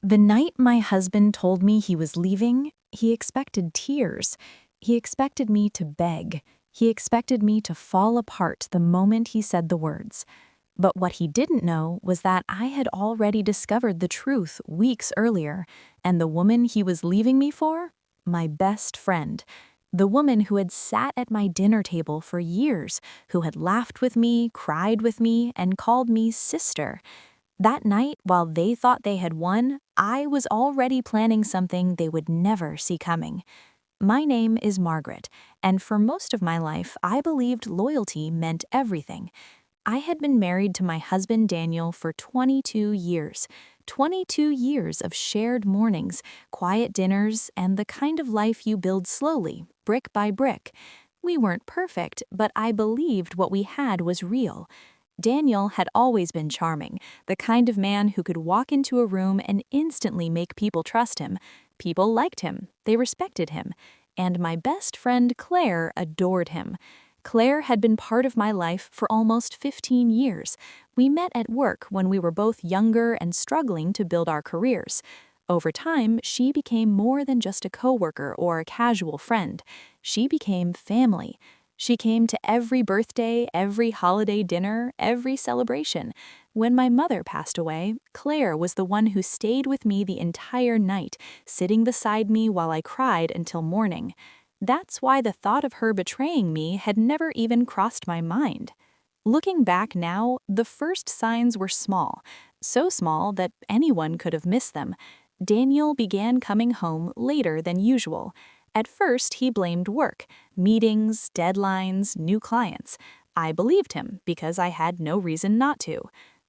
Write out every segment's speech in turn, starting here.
The night my husband told me he was leaving, he expected tears. He expected me to beg. He expected me to fall apart the moment he said the words. But what he didn't know was that I had already discovered the truth weeks earlier, and the woman he was leaving me for? My best friend. The woman who had sat at my dinner table for years, who had laughed with me, cried with me, and called me sister. That night, while they thought they had won, I was already planning something they would never see coming. My name is Margaret, and for most of my life, I believed loyalty meant everything. I had been married to my husband Daniel for 22 years. 22 years of shared mornings, quiet dinners, and the kind of life you build slowly, brick by brick. We weren't perfect, but I believed what we had was real. Daniel had always been charming, the kind of man who could walk into a room and instantly make people trust him. People liked him, they respected him, and my best friend Claire adored him. Claire had been part of my life for almost 15 years. We met at work when we were both younger and struggling to build our careers. Over time, she became more than just a coworker or a casual friend. She became family. She came to every birthday, every holiday dinner, every celebration. When my mother passed away, Claire was the one who stayed with me the entire night, sitting beside me while I cried until morning. That's why the thought of her betraying me had never even crossed my mind. Looking back now, the first signs were small, so small that anyone could have missed them. Daniel began coming home later than usual. At first, he blamed work, meetings, deadlines, new clients. I believed him because I had no reason not to.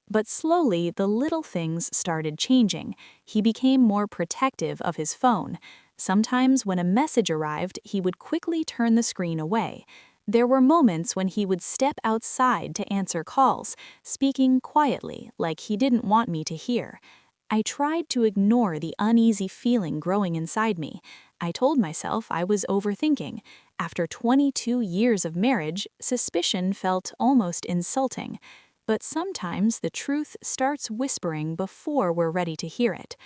But slowly, the little things started changing. He became more protective of his phone. Sometimes when a message arrived, he would quickly turn the screen away. There were moments when he would step outside to answer calls, speaking quietly, like he didn't want me to hear. I tried to ignore the uneasy feeling growing inside me. I told myself I was overthinking. After 22 years of marriage, suspicion felt almost insulting. But sometimes the truth starts whispering before we're ready to hear it.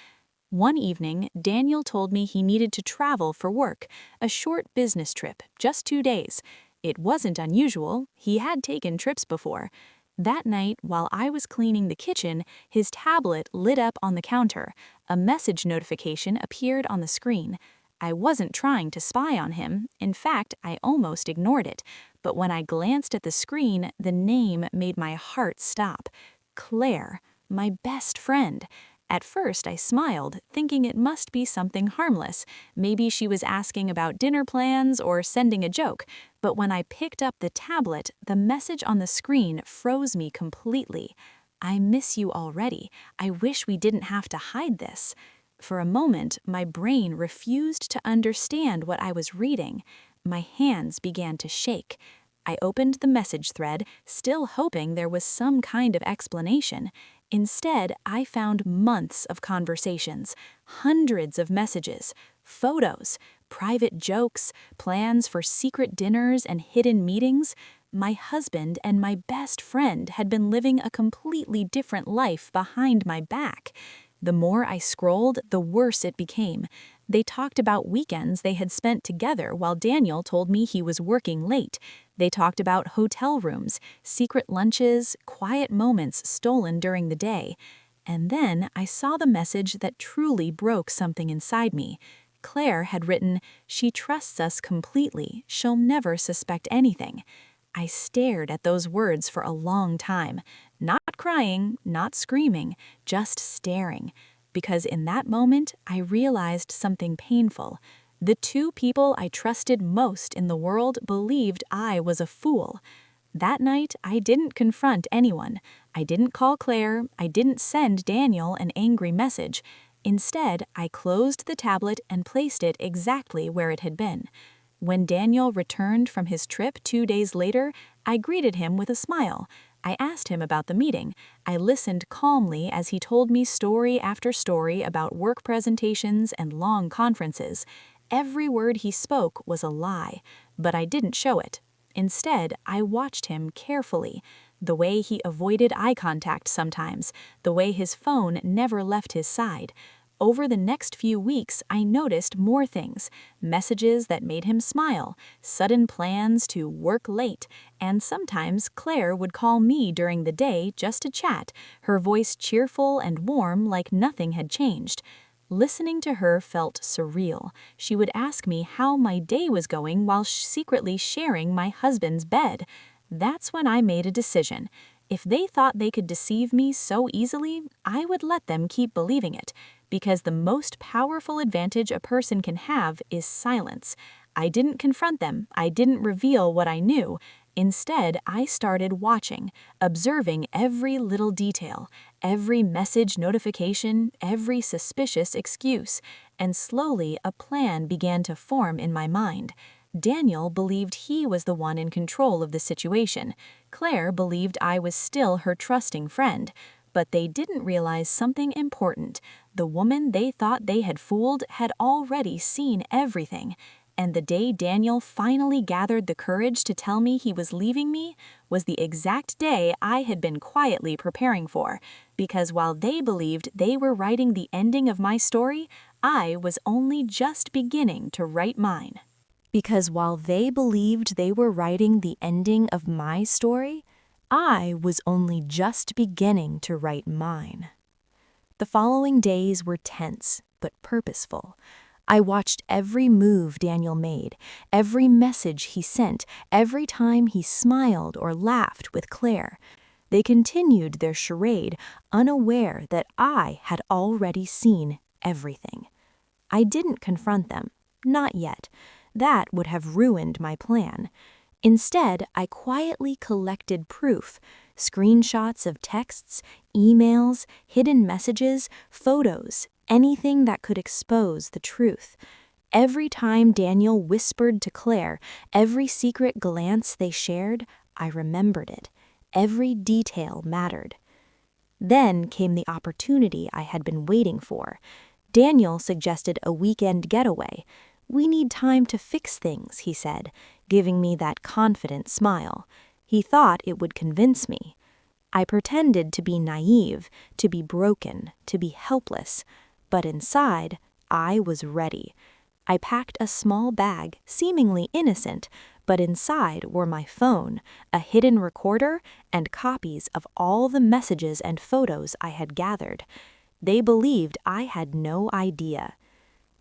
One evening, Daniel told me he needed to travel for work, a short business trip, just 2 days. It wasn't unusual, he had taken trips before. That night, while I was cleaning the kitchen, his tablet lit up on the counter. A message notification appeared on the screen. I wasn't trying to spy on him. In fact, I almost ignored it. But when I glanced at the screen, the name made my heart stop. Claire, my best friend. At first, I smiled, thinking it must be something harmless. Maybe she was asking about dinner plans or sending a joke. But when I picked up the tablet, the message on the screen froze me completely. I miss you already. I wish we didn't have to hide this. For a moment, my brain refused to understand what I was reading. My hands began to shake. I opened the message thread, still hoping there was some kind of explanation. Instead, I found months of conversations, hundreds of messages, photos, private jokes, plans for secret dinners and hidden meetings. My husband and my best friend had been living a completely different life behind my back. The more I scrolled, the worse it became. They talked about weekends they had spent together while Daniel told me he was working late. They talked about hotel rooms, secret lunches, quiet moments stolen during the day. And then I saw the message that truly broke something inside me. Claire had written, "She trusts us completely. She'll never suspect anything." I stared at those words for a long time, not crying, not screaming, just staring. Because in that moment, I realized something painful. The two people I trusted most in the world believed I was a fool. That night, I didn't confront anyone. I didn't call Claire. I didn't send Daniel an angry message. Instead, I closed the tablet and placed it exactly where it had been. When Daniel returned from his trip 2 days later, I greeted him with a smile. I asked him about the meeting. I listened calmly as he told me story after story about work presentations and long conferences. Every word he spoke was a lie, but I didn't show it. Instead, I watched him carefully. The way he avoided eye contact sometimes, the way his phone never left his side. Over the next few weeks, I noticed more things: messages that made him smile, sudden plans to work late, and sometimes Claire would call me during the day just to chat, her voice cheerful and warm like nothing had changed. Listening to her felt surreal. She would ask me how my day was going while secretly sharing my husband's bed. That's when I made a decision. If they thought they could deceive me so easily, I would let them keep believing it, because the most powerful advantage a person can have is silence. I didn't confront them, I didn't reveal what I knew. Instead, I started watching, observing every little detail, every message notification, every suspicious excuse, and slowly a plan began to form in my mind. Daniel believed he was the one in control of the situation. Claire believed I was still her trusting friend. But they didn't realize something important. The woman they thought they had fooled had already seen everything. And the day Daniel finally gathered the courage to tell me he was leaving me was the exact day I had been quietly preparing for. Because while they believed they were writing the ending of my story, I was only just beginning to write mine. Because while they believed they were writing the ending of my story, I was only just beginning to write mine. The following days were tense, but purposeful. I watched every move Daniel made, every message he sent, every time he smiled or laughed with Claire. They continued their charade, unaware that I had already seen everything. I didn't confront them, not yet. That would have ruined my plan. Instead, I quietly collected proof: screenshots of texts, emails, hidden messages, photos, anything that could expose the truth. Every time Daniel whispered to Claire, every secret glance they shared, I remembered it. Every detail mattered. Then came the opportunity I had been waiting for. Daniel suggested a weekend getaway. "We need time to fix things," he said, giving me that confident smile. He thought it would convince me. I pretended to be naive, to be broken, to be helpless. But inside, I was ready. I packed a small bag, seemingly innocent, but inside were my phone, a hidden recorder, and copies of all the messages and photos I had gathered. They believed I had no idea.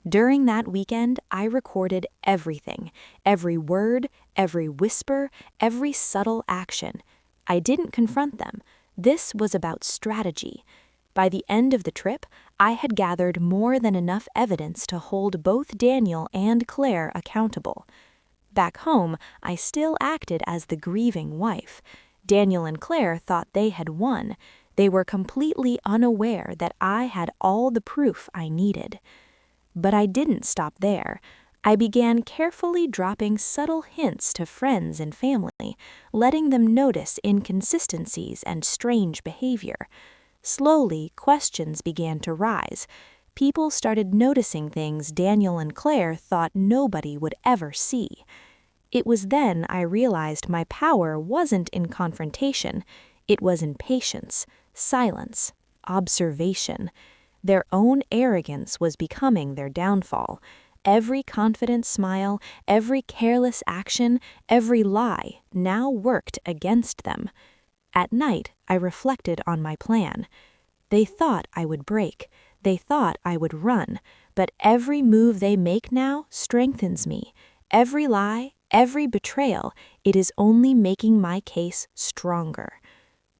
During that weekend, I recorded everything, every word, every whisper, every subtle action. I didn't confront them. This was about strategy. By the end of the trip, I had gathered more than enough evidence to hold both Daniel and Claire accountable. Back home, I still acted as the grieving wife. Daniel and Claire thought they had won. They were completely unaware that I had all the proof I needed. But I didn't stop there. I began carefully dropping subtle hints to friends and family, letting them notice inconsistencies and strange behavior. Slowly, questions began to rise. People started noticing things Daniel and Claire thought nobody would ever see. It was then I realized my power wasn't in confrontation. It was in patience, silence, observation. Their own arrogance was becoming their downfall. Every confident smile, every careless action, every lie now worked against them. At night, I reflected on my plan. They thought I would break. They thought I would run. But every move they make now strengthens me. Every lie, every betrayal, it is only making my case stronger.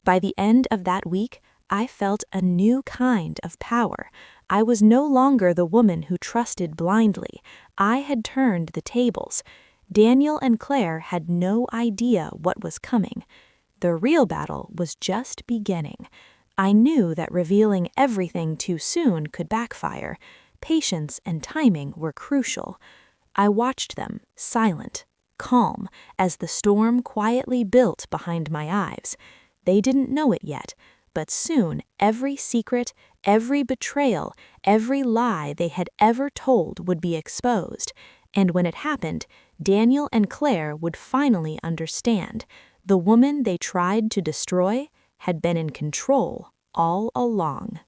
By the end of that week, I felt a new kind of power. I was no longer the woman who trusted blindly. I had turned the tables. Daniel and Claire had no idea what was coming. The real battle was just beginning. I knew that revealing everything too soon could backfire. Patience and timing were crucial. I watched them, silent, calm, as the storm quietly built behind my eyes. They didn't know it yet, but soon every secret, every betrayal, every lie they had ever told would be exposed. And when it happened, Daniel and Claire would finally understand. The woman they tried to destroy had been in control all along.